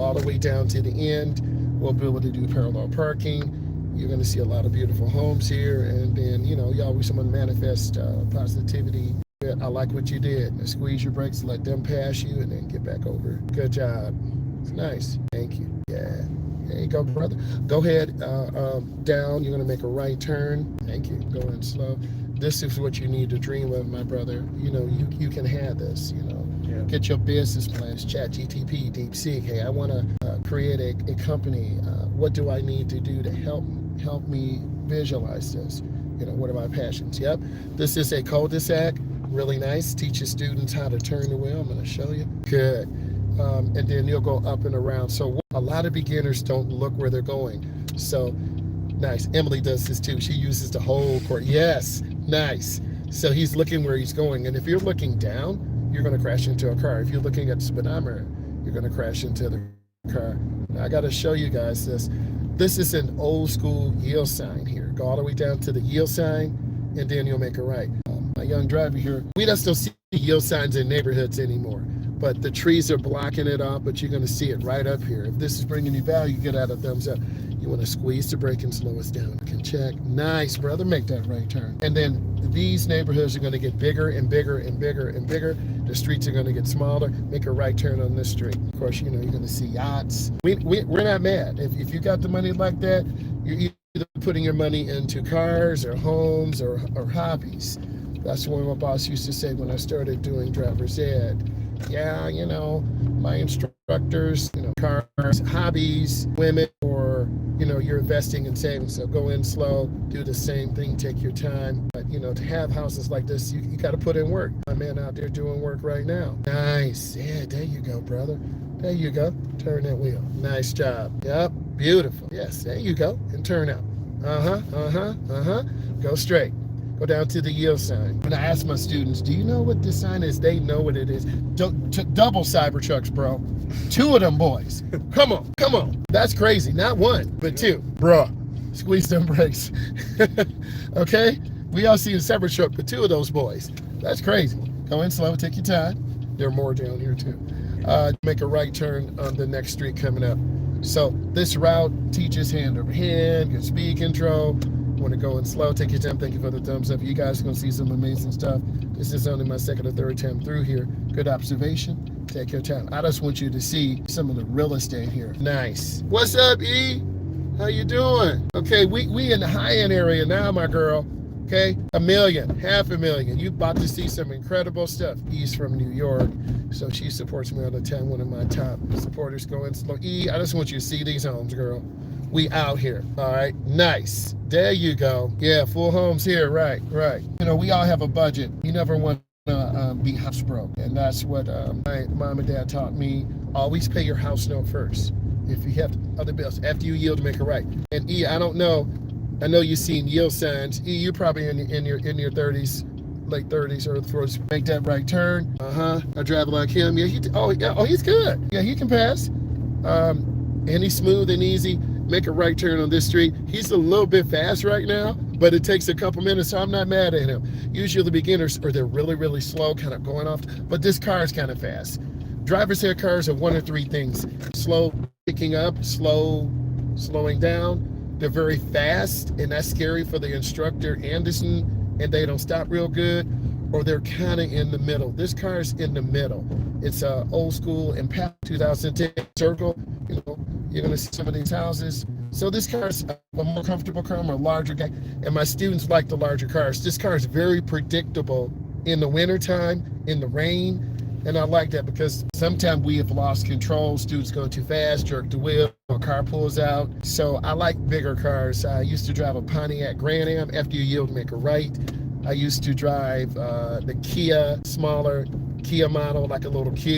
all the way down to the end. We'll be able to do parallel parking. You're going to see a lot of beautiful homes here. And then, you know, you always want to manifest positivity. I like what you did. Now squeeze your brakes, let them pass you, and then get back over. Good job. It's nice. Thank you. Yeah. There you go, brother. Go ahead down. You're going to make a right turn. Thank you. Go in slow. This is what you need to dream of, my brother. You know, you can have this, you know. Yeah. Get your business plans, ChatGTP, DeepSeek. Hey, I want to create a company. What do I need to do to help me visualize this? You know, what are my passions? Yep. This is a cul-de-sac. Really nice. Teaches students how to turn the wheel. I'm going to show you. Good. And then you'll go up and around. So a lot of beginners don't look where they're going. So nice. Emily does this too. She uses the whole court. Yes. Nice. So he's looking where he's going. And if you're looking down, you're going to crash into a car. If you're looking at the speedometer, you're going to crash into the car. Now, I got to show you guys this. This is an old school yield sign here. Go all the way down to the yield sign, and then you'll make a right. My young driver here, we just don't see yield signs in neighborhoods anymore. But the trees are blocking it off, but you're going to see it right up here. If this is bringing you value, get out a thumbs up. You want to squeeze the brake and slow us down. You can check. Nice, brother. Make that right turn. And then these neighborhoods are going to get bigger and bigger and bigger and bigger. The streets are going to get smaller. Make a right turn on this street. Of course, you know, you're going to see yachts. We're not mad. If you got the money like that, you're either putting your money into cars or homes or hobbies. That's what my boss used to say when I started doing driver's ed. Yeah, you know, my instructors, you know, cars, hobbies, women, or, you know, you're investing in savings. So go in slow, do the same thing, take your time. But, you know, to have houses like this, you got to put in work. My man out there doing work right now. Nice. Yeah, there you go, brother. There you go. Turn that wheel. Nice job. Yep. Beautiful. Yes, there you go. And turn out. Go straight. Go down to the yield sign. When I ask my students, do you know what this sign is? They know what it is. Double Cybertrucks, bro. 2 of them boys. Come on. That's crazy. Not 1, but 2. Bruh, squeeze them brakes. Okay? We all see a Cybertruck, but 2 of those boys. That's crazy. Go in slow, take your time. There are more down here too. Make a right turn on the next street coming up. So this route teaches hand over hand, good speed control. Want to go in slow, take your time. Thank you for the thumbs up. You guys are going to see some amazing stuff. This is only my 2nd or 3rd time through here. Good observation. Take your time. I just want you to see some of the real estate here. Nice. What's up, E? How you doing? Okay, we in the high-end area now, my girl. Okay, $1 million, $500,000. You about to see some incredible stuff. E's from New York, so she supports me all the time. One of my top supporters. Go in slow. E, I just want you to see these homes, girl. We out here, all right? Nice. There you go. Yeah, full homes here, right. You know, we all have a budget. You never want to be house broke, and that's what my mom and dad taught me. Always pay your house note first. If you have other bills, after you yield, make a right. And E, I don't know. I know you've seen yield signs. E, you're probably in your 30s, late 30s or 40s. Make that right turn. I drive like him. Yeah, he's good. Yeah, he can pass. And he's smooth and easy. Make a right turn on this street. He's a little bit fast right now, but it takes a couple minutes, so I'm not mad at him. Usually the beginners, or they're really, really slow, kind of going off, but this car is kind of fast. Driver's ed cars are 1 or 3 things. Slow picking up, slowing down. They're very fast, and that's scary for the instructor, Anderson, and they don't stop real good, or they're kind of in the middle. This car is in the middle. It's a old school Impala 2010 Circle. You know, you're gonna see some of these houses. So this car is a more comfortable car, more larger guy, and my students like the larger cars. This car is very predictable in the wintertime, in the rain, and I like that because sometimes we have lost control. Students go too fast, jerk the wheel, or car pulls out. So I like bigger cars. I used to drive a Pontiac Grand Am. After you yield, make a right. I used to drive the Kia, smaller Kia model, like a little Q.